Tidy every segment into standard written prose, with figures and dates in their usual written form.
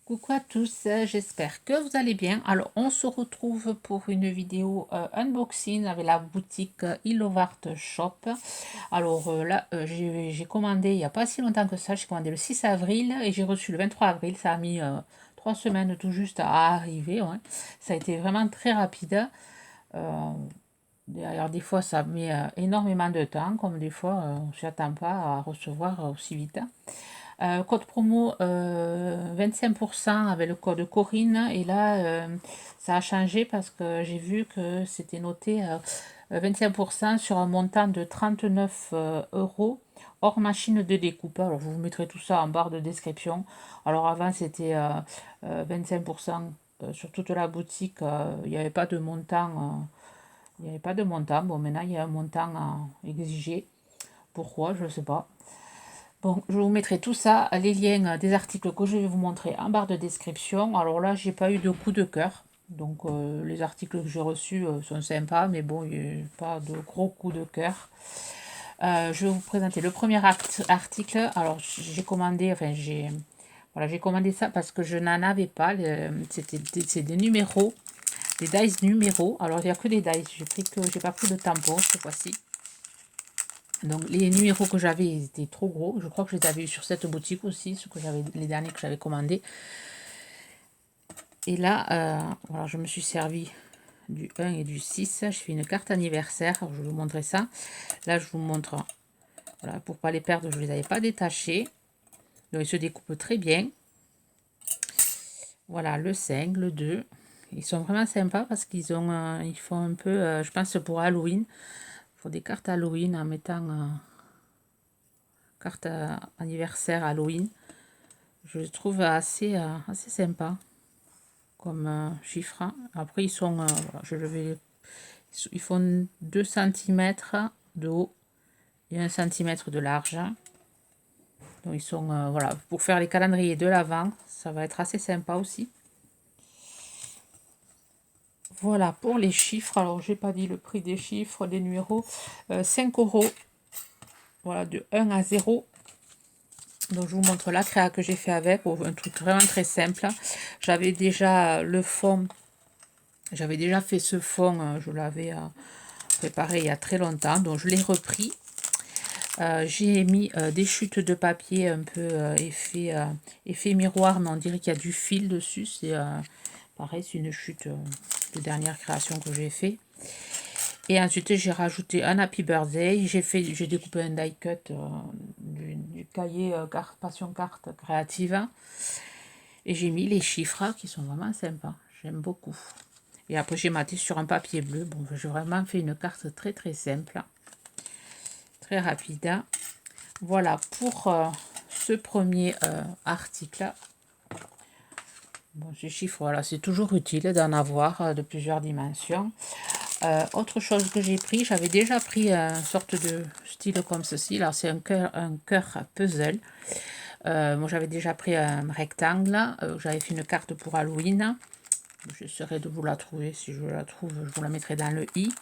Coucou à tous, j'espère que vous allez bien. Alors, on se retrouve pour une vidéo unboxing avec la boutique Ilovart Shop. Alors là, j'ai commandé il n'y a pas si longtemps que ça, j'ai commandé le 6 avril et j'ai reçu le 23 avril. Ça a mis 3 semaines tout juste à arriver. Ouais. Ça a été vraiment très rapide. Euh, D'ailleurs, des fois, ça met énormément de temps, comme des fois, on ne s'attend pas à recevoir aussi vite. Code promo 25% avec le code Corinne. Et là, ça a changé parce que j'ai vu que c'était noté 25% sur un montant de 39 euros hors machine de découpe. Alors, je vous mettrai tout ça en barre de description. Alors, avant, c'était 25% sur toute la boutique. Il n'y avait pas de montant. Il n'y avait pas de montant. Bon, maintenant, il y a un montant exigé. Pourquoi? Je ne sais pas. Bon, je vous mettrai tout ça, les liens des articles que je vais vous montrer en barre de description. Alors là, j'ai pas eu de coup de cœur. Donc les articles que j'ai reçus sont sympas, mais bon, il n'y a pas de gros coup de cœur. Je vais vous présenter le premier article. Alors j'ai commandé, enfin j'ai commandé ça parce que je n'en avais pas. C'est des numéros, des dice numéros. Alors il n'y a que des dice. J'ai pas pris de tampon cette fois-ci. Donc les numéros que j'avais, ils étaient trop gros. Je crois que je les avais eu sur cette boutique aussi, les derniers que j'avais commandés. Et là, voilà, je me suis servi du 1 et du 6. Je fais une carte anniversaire. Je vais vous montrer ça. Là, je vous montre, voilà, pour pas les perdre, je ne les avais pas détachés. Donc ils se découpent très bien. Voilà, le 5, le 2. Ils sont vraiment sympas parce qu'ils ont, ils font un peu, je pense pour Halloween, pour des cartes Halloween en mettant carte anniversaire Halloween. Je le trouve assez sympa comme chiffre. Après, ils sont, ils font 2 cm de haut et 1 cm de large. Donc, ils sont, voilà, pour faire les calendriers de l'avant, ça va être assez sympa aussi. Voilà pour les chiffres. Alors, j'ai pas dit le prix des chiffres, des numéros. 5 €. Voilà, de 1 à 0. Donc, je vous montre la créa que j'ai fait avec. Un truc vraiment très simple. J'avais déjà le fond. J'avais déjà fait ce fond. Je l'avais préparé il y a très longtemps. Donc, je l'ai repris. J'ai mis des chutes de papier un peu effet miroir. Mais on dirait qu'il y a du fil dessus. C'est pareil, c'est une chute de dernière création que j'ai fait. Et ensuite, j'ai rajouté un Happy Birthday. J'ai découpé un die cut du cahier Passion Carte Créative. Et j'ai mis les chiffres qui sont vraiment sympas. J'aime beaucoup. Et après, j'ai maté sur un papier bleu. Bon, j'ai vraiment fait une carte très très simple. Très rapide. Voilà pour ce premier article. Bon, ces chiffres, voilà, c'est toujours utile d'en avoir de plusieurs dimensions. Autre chose que j'ai pris, j'avais déjà pris une sorte de style comme ceci. Alors, c'est un cœur puzzle. Moi, j'avais déjà pris un rectangle. J'avais fait une carte pour Halloween. J'essaierai de vous la trouver. Si je la trouve, je vous la mettrai dans le i.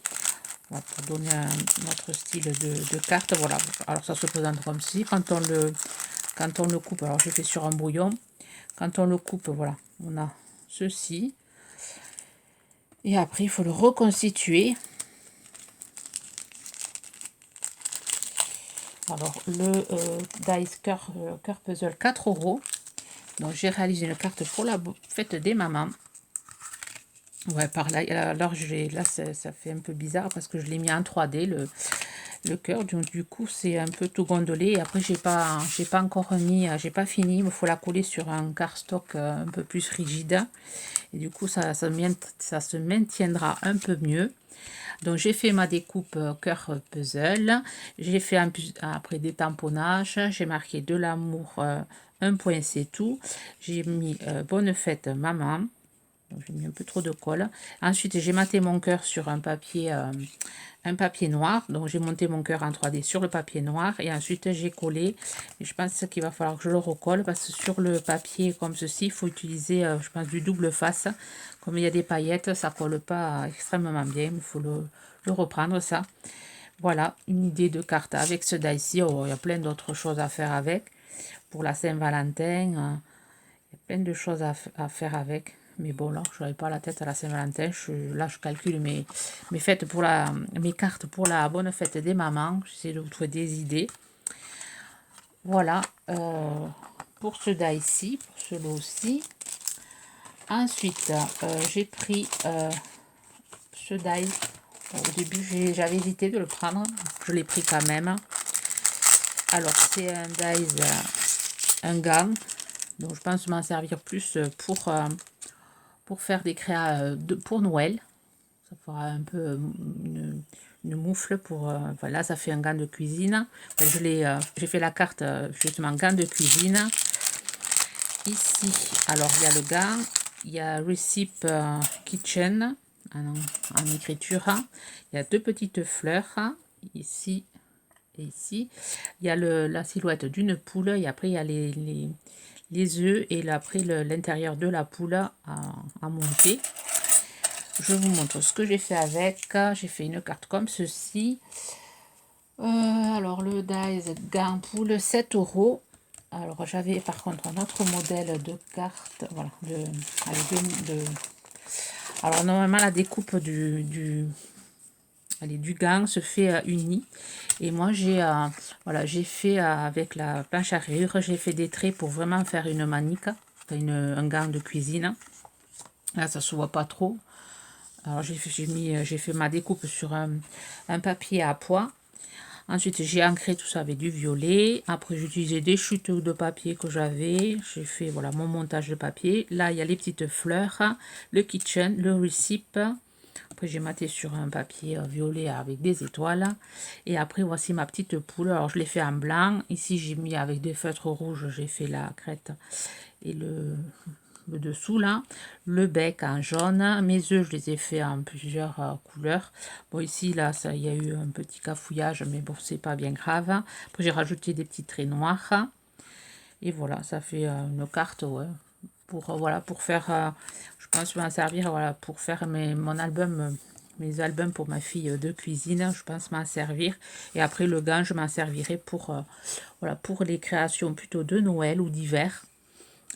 Voilà, pour donner un autre style de carte. Voilà. Alors, ça se présente comme ceci. Quand on le coupe, alors j'ai fait sur un brouillon. Quand on le coupe, voilà, on a ceci. Et après, il faut le reconstituer. Alors, le Dice Cœur Puzzle 4 €. Donc, j'ai réalisé une carte pour la fête des mamans. Ouais, par là, alors là ça fait un peu bizarre parce que je l'ai mis en 3D, le cœur. Donc, du coup, c'est un peu tout gondolé. Et après, j'ai pas encore mis, j'ai pas fini. Il me faut la coller sur un cardstock un peu plus rigide. Et du coup, ça se maintiendra un peu mieux. Donc, j'ai fait ma découpe cœur puzzle. J'ai fait après des tamponnages. J'ai marqué de l'amour, un point, c'est tout. J'ai mis bonne fête maman. J'ai mis un peu trop de colle. Ensuite, j'ai maté mon cœur sur un papier noir. Donc, j'ai monté mon cœur en 3D sur le papier noir. Et ensuite, j'ai collé. Et je pense qu'il va falloir que je le recolle parce que sur le papier comme ceci, il faut utiliser, je pense, du double face. Comme il y a des paillettes, ça ne colle pas extrêmement bien. Il faut le reprendre, ça. Voilà, une idée de carte avec ce die-ci. Oh, il y a plein d'autres choses à faire avec. Pour la Saint-Valentin, y a plein de choses à faire avec. Mais bon, là, je n'avais pas la tête à la Saint-Valentin. Là, je calcule mes cartes pour la bonne fête des mamans. J'essaie de vous trouver des idées. Voilà, pour ce die-ci, pour ce lot-ci. Ensuite, j'ai pris ce die. Au début, j'avais hésité de le prendre. Je l'ai pris quand même. Alors, c'est un die, un gant. Donc, je pense m'en servir plus pour faire des créas pour Noël. Ça fera un peu une moufle pour... voilà, ça fait un gant de cuisine. J'ai fait la carte justement gant de cuisine. Ici, alors il y a le gant, il y a Recipe Kitchen en écriture. Il y a deux petites fleurs ici et ici. Il y a la silhouette d'une poule et après il y a les œufs et après l'intérieur de la poule à monter. Je vous montre ce que j'ai fait avec. J'ai fait une carte comme ceci. Alors le dies gant poule 7 €. Alors j'avais par contre un autre modèle de carte. Voilà. Alors normalement la découpe du gant se fait uni. Et moi j'ai fait avec la planche à rayures, j'ai fait des traits pour vraiment faire une manique, un gant de cuisine. Là ça se voit pas trop. Alors j'ai fait ma découpe sur un papier à pois. Ensuite j'ai ancré tout ça avec du violet. Après j'ai utilisé des chutes de papier que j'avais. J'ai fait voilà mon montage de papier. Là il y a les petites fleurs, le kitchen, le recipe. Après j'ai maté sur un papier violet avec des étoiles. Et après voici ma petite poule. Alors je l'ai fait en blanc. Ici j'ai mis avec des feutres rouges, j'ai fait la crête et le dessous là, le bec en jaune. Mes œufs je les ai fait en plusieurs couleurs. Bon ici là ça il y a eu un petit cafouillage mais bon c'est pas bien grave. Après j'ai rajouté des petits traits noirs et voilà ça fait une carte ouais, voilà pour faire je pense m'en servir voilà pour faire mes albums pour ma fille de cuisine. Je pense m'en servir et après le gant je m'en servirai pour voilà pour les créations plutôt de Noël ou d'hiver.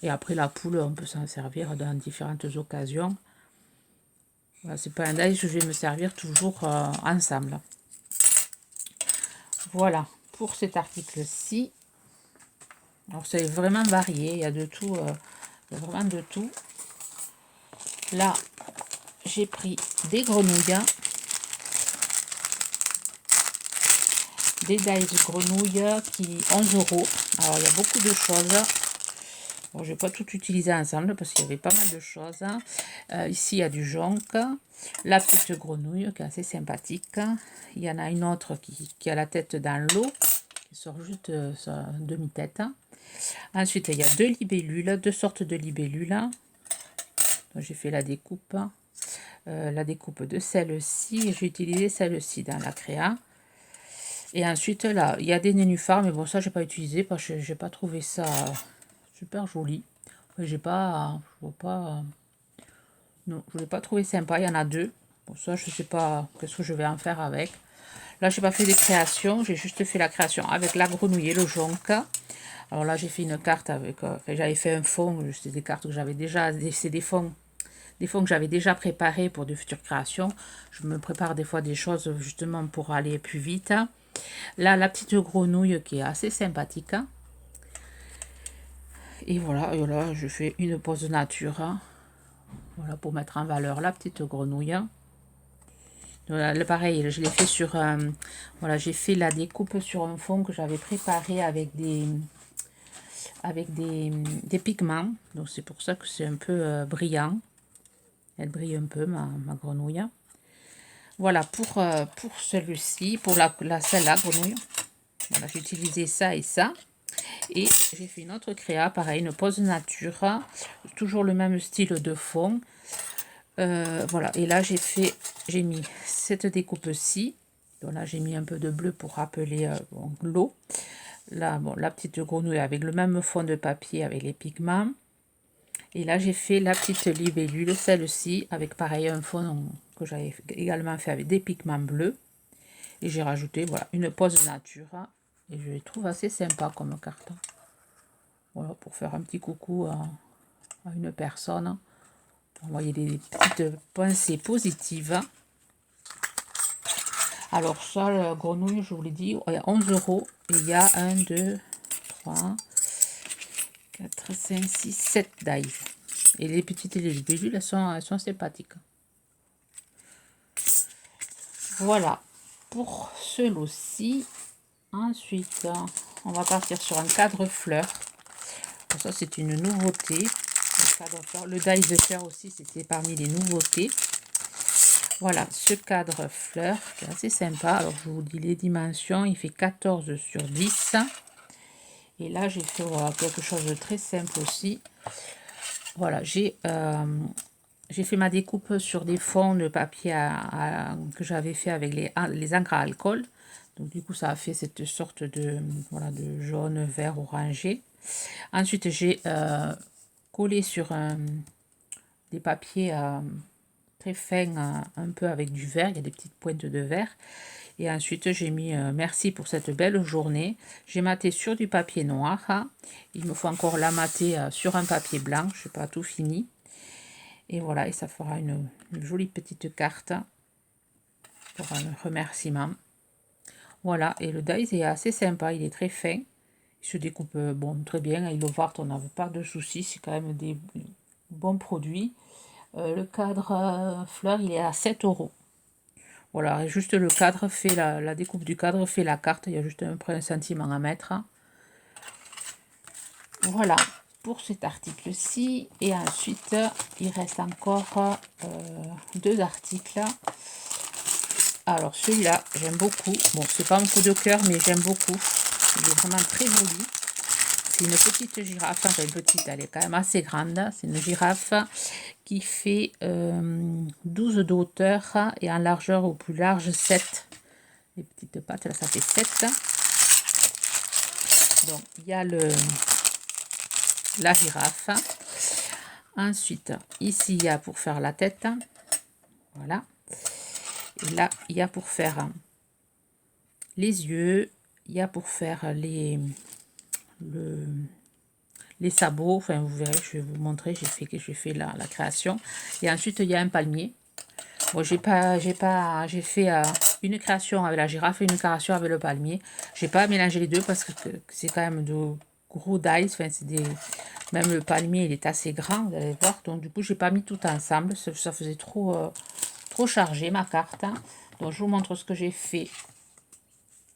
Et après la poule, on peut s'en servir dans différentes occasions. Voilà, c'est pas un die, je vais me servir toujours ensemble. Voilà pour cet article-ci. Alors c'est vraiment varié, il y a de tout, il y a vraiment de tout. Là, j'ai pris des grenouilles. Des dies grenouilles qui 11 €. Alors il y a beaucoup de choses. Bon, je vais pas tout utiliser ensemble parce qu'il y avait pas mal de choses. Ici, il y a du jonc. La petite grenouille qui est assez sympathique. Il y en a une autre qui a la tête dans l'eau, qui sort juste sa demi-tête. Ensuite, il y a deux sortes de libellules. J'ai fait la découpe de celle-ci. J'ai utilisé celle-ci dans la créa. Et ensuite, là, il y a des nénuphars, mais bon, ça, j'ai pas utilisé parce que j'ai pas trouvé ça super joli. Non, je l'ai pas trouvé sympa. Il y en a deux. Bon, ça, je sais pas qu'est-ce que je vais en faire avec. Là, j'ai pas fait des créations. J'ai juste fait la création avec la grenouille et le jonc. Alors là, j'ai fait une carte avec... j'avais fait un fond. C'est des cartes que j'avais déjà... C'est des fonds que j'avais déjà préparés pour de futures créations. Je me prépare des fois des choses justement pour aller plus vite. Là, la petite grenouille qui est assez sympathique. Et voilà, je fais une pose nature. Voilà, pour mettre en valeur la petite grenouille. Voilà, pareil, je l'ai fait sur... voilà, j'ai fait la découpe sur un fond que j'avais préparé avec des pigments. Donc c'est pour ça que c'est un peu brillant. Elle brille un peu, ma grenouille. Voilà, pour celui-ci, pour celle-là, grenouille. Voilà, j'ai utilisé ça et ça. Et j'ai fait une autre créa, pareil, une pose nature. Toujours le même style de fond. Voilà, et là j'ai mis cette découpe-ci. Donc là, j'ai mis un peu de bleu pour rappeler l'eau. Là, bon, la petite grenouille avec le même fond de papier avec les pigments. Et là, j'ai fait la petite libellule, celle-ci, avec pareil un fond que j'avais également fait avec des pigments bleus. Et j'ai rajouté, voilà, une pose nature. Et je les trouve assez sympa comme carte. Voilà, pour faire un petit coucou à une personne. Vous voyez des petites pensées positives. Alors ça, la grenouille, je vous l'ai dit, il y a 11 €. Et il y a 1, 2, 3, 4, 5, 6, 7 dies. Et les petites libellules, elles sont sympathiques. Voilà pour ce lot-ci. Ensuite, on va partir sur un cadre fleur. Donc ça, c'est une nouveauté. Le cadre fleur. Le dies de fleur aussi, c'était parmi les nouveautés. Voilà, ce cadre fleur qui est assez sympa. Alors, je vous dis les dimensions. Il fait 14 sur 10. Et là, j'ai fait voilà, quelque chose de très simple aussi. Voilà, j'ai fait ma découpe sur des fonds de papier que j'avais fait avec les encres à alcool. Donc, du coup, ça a fait cette sorte de, voilà, de jaune, vert, orangé. Ensuite, j'ai collé sur des papiers très fins, un peu avec du vert. Il y a des petites pointes de vert. Et ensuite, j'ai mis merci pour cette belle journée. J'ai maté sur du papier noir. Il me faut encore la mater sur un papier blanc. Je n'ai pas tout fini. Et voilà, et ça fera une jolie petite carte pour un remerciement. Voilà, et le dies est assez sympa. Il est très fin. Il se découpe bon, très bien. Avec le Vart, on n'avait pas de soucis. C'est quand même des bons produits. Le cadre fleur, il est à 7 €. Voilà, juste le cadre fait la découpe du cadre fait la carte. Il y a juste un sentiment à mettre. Voilà pour cet article-ci. Et ensuite, il reste encore 2 articles. Alors celui-là, j'aime beaucoup. Bon, c'est pas un coup de cœur, mais j'aime beaucoup. Il est vraiment très joli. C'est une petite girafe, enfin petite, elle est quand même assez grande. C'est une girafe qui fait 12 de hauteur et en largeur au plus large 7. Les petites pattes, là, ça fait 7. Donc, il y a la girafe. Ensuite, ici, il y a pour faire la tête. Voilà. Et là, il y a pour faire les yeux. Il y a pour faire les sabots. Enfin, vous verrez, je vais vous montrer. J'ai fait la création. Et ensuite, il y a un palmier. Bon, j'ai fait une création avec la girafe et une création avec le palmier. J'ai pas mélangé les deux parce que c'est quand même de gros dies. Enfin, même le palmier, il est assez grand, vous allez voir. Donc, du coup, j'ai pas mis tout ensemble. Ça faisait trop chargé ma carte. Donc, je vous montre ce que j'ai fait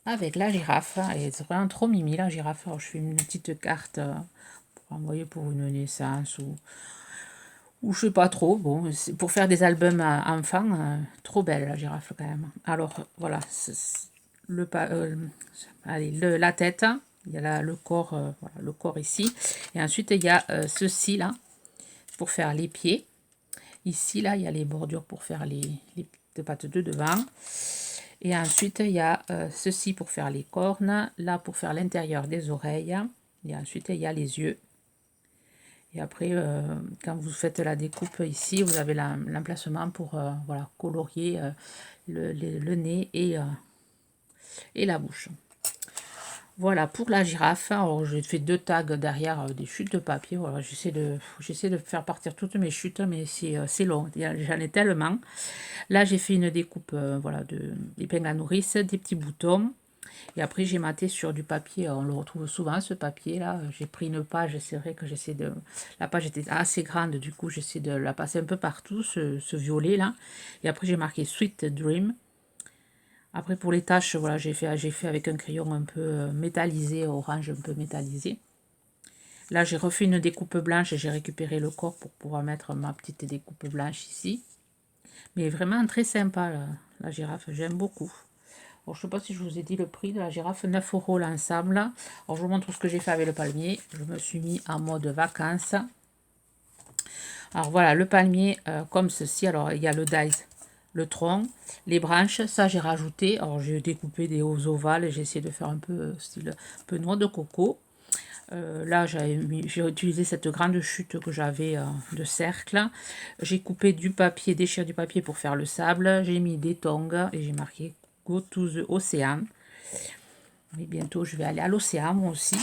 avec la girafe. Et c'est vraiment trop mimi, la girafe. Alors, je fais une petite carte pour envoyer pour une naissance ou je sais pas trop. Bon, c'est pour faire des albums à enfants. Trop belle, la girafe, quand même. Alors, voilà. La tête. Il y a le corps, voilà, le corps ici. Et ensuite, il y a ceci, là, pour faire les pieds. Ici, là, il y a les bordures pour faire les petites pattes de devant. Et ensuite, il y a ceci pour faire les cornes. Là, pour faire l'intérieur des oreilles. Et ensuite, il y a les yeux. Et après, quand vous faites la découpe ici, vous avez l'emplacement pour voilà, colorier le nez et la bouche. Voilà pour la girafe. Alors, j'ai fait 2 tags derrière des chutes de papier. Voilà, j'essaie de faire partir toutes mes chutes, mais c'est long. J'en ai tellement. Là, j'ai fait une découpe voilà, d'épingles à nourrice, des petits boutons. Et après, j'ai maté sur du papier. On le retrouve souvent, ce papier-là. J'ai pris une page. C'est vrai que j'essaie de... La page était assez grande. Du coup, j'essaie de la passer un peu partout, ce violet-là. Et après, j'ai marqué Sweet Dream. Après, pour les taches, voilà, j'ai fait avec un crayon un peu métallisé, orange un peu métallisé. Là, j'ai refait une découpe blanche et j'ai récupéré le corps pour pouvoir mettre ma petite découpe blanche ici. Mais vraiment très sympa, la girafe. J'aime beaucoup. Alors, je ne sais pas si je vous ai dit le prix de la girafe, 9 € l'ensemble. Alors, je vous montre ce que j'ai fait avec le palmier. Je me suis mis en mode vacances. Alors, voilà, le palmier, comme ceci. Alors, il y a le dies, le tronc, les branches. Ça, j'ai rajouté. Alors, j'ai découpé des hauts ovales. J'ai essayé de faire un peu style un peu noix de coco. Là, j'ai utilisé cette grande chute que j'avais de cercle. J'ai coupé du papier, déchiré du papier pour faire le sable. J'ai mis des tongs et j'ai marqué Go to the Ocean. Et bientôt, je vais aller à l'océan, moi aussi.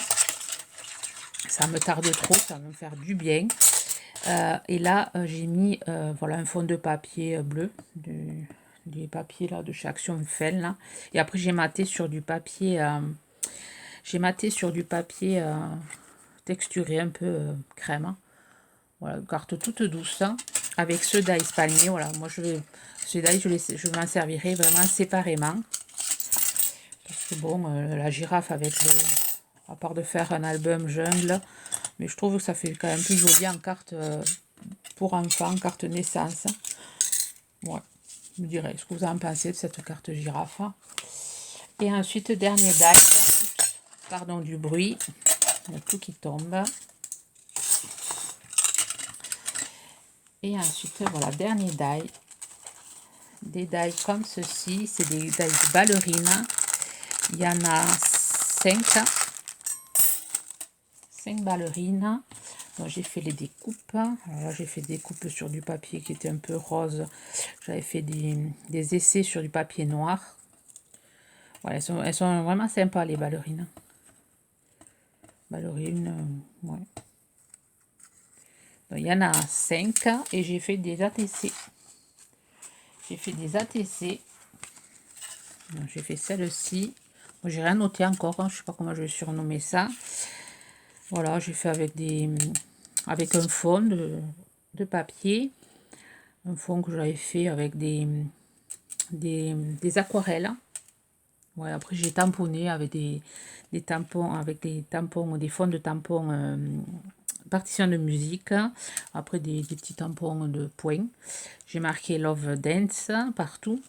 Ça me tarde trop, ça va me faire du bien. Et là, j'ai mis voilà, un fond de papier bleu, du papier là de chez Action Fel là. Et après j'ai maté sur du papier, texturé un peu crème. Hein. Voilà, une carte toute douce hein, avec ceux d'Aïs Palmier. Voilà, moi je vais, ceux d'Aïs, je m'en servirai vraiment séparément. Parce que bon, la girafe avec le, à part de faire un album jungle, mais je trouve que ça fait quand même plus joli en carte pour enfants, carte naissance. Ouais, vous me direz ce que vous en pensez de cette carte girafe. Et ensuite, dernier die, pardon du bruit, il y a tout qui tombe. Et ensuite, voilà, dernier die. Des die comme ceci, c'est des die de ballerines. Il y en a 5 ballerines. J'ai fait les découpes. Alors là, j'ai fait des coupes sur du papier qui était un peu rose. J'avais fait des essais sur du papier noir. Voilà, elles sont vraiment sympas les ballerines. Ballerines, ouais. Donc, il y en a 5 et j'ai fait des ATC. J'ai fait des ATC. J'ai fait celle-ci. Moi, j'ai rien noté encore. Hein. Je sais pas comment je vais surnommer ça. Voilà, j'ai fait avec un fond de papier. Un fond que j'avais fait avec des aquarelles. Ouais, après j'ai tamponné avec des tampons, des fonds de tampons partition de musique. Après des petits tampons de points. J'ai marqué Love Dance partout.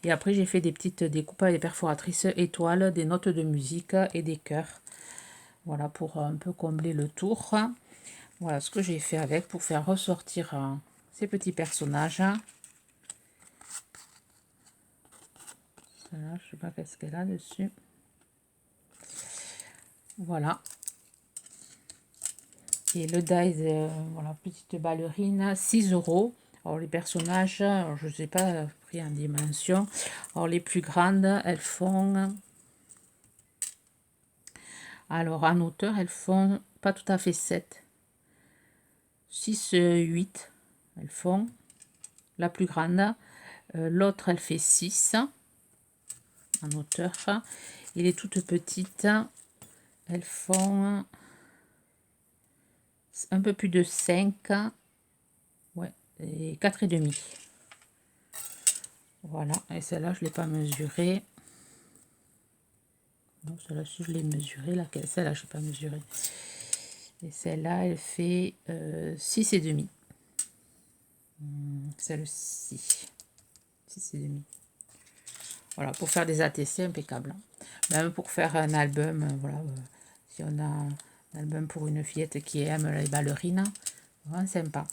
Et après j'ai fait des petites découpes avec des perforatrices étoiles, des notes de musique et des cœurs. Voilà pour un peu combler le tour. Voilà ce que j'ai fait avec pour faire ressortir ces petits personnages. Celle-là, je sais pas qu'est-ce qu'elle a dessus. Voilà. Et le dies, voilà, petite ballerine, 6 €. Alors les personnages, alors, je ne sais pas pris en dimension. Alors les plus grandes, elles font... Alors en hauteur, elles font pas tout à fait 7. 6, 8, elles font. La plus grande. L'autre, elle fait 6 en hauteur. Et les toutes petites, elles font un peu plus de 5. Ouais, et 4,5. Voilà, et celle-là, je ne l'ai pas mesurée. Non, celle-là, si je l'ai mesurée, laquelle? Celle-là, je n'ai pas mesuré. Et celle-là, elle fait 6,5. Celle-ci, 6,5. Voilà, pour faire des ATC, impeccable. Même pour faire un album, voilà, si on a un album pour une fillette qui aime les ballerines, vraiment sympa.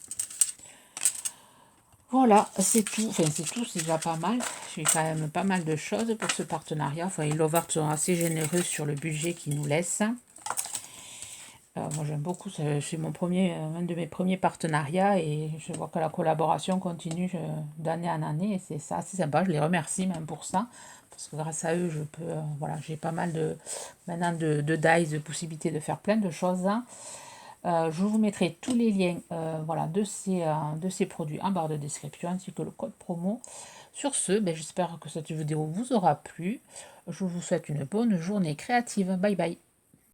Voilà, c'est tout. Enfin, c'est tout, c'est déjà pas mal. J'ai quand même pas mal de choses pour ce partenariat. Enfin, les Lovart sont assez généreux sur le budget qu'ils nous laissent. Moi, j'aime beaucoup. C'est mon premier, un de mes premiers partenariats et je vois que la collaboration continue d'année en année. Et c'est ça, c'est sympa. Je les remercie même pour ça. Parce que grâce à eux, je peux, voilà, j'ai pas mal maintenant de dies, de possibilités de faire plein de choses. Je vous mettrai tous les liens voilà, de ces produits en barre de description ainsi que le code promo. Sur ce, j'espère que cette vidéo vous aura plu. Je vous souhaite une bonne journée créative. Bye bye.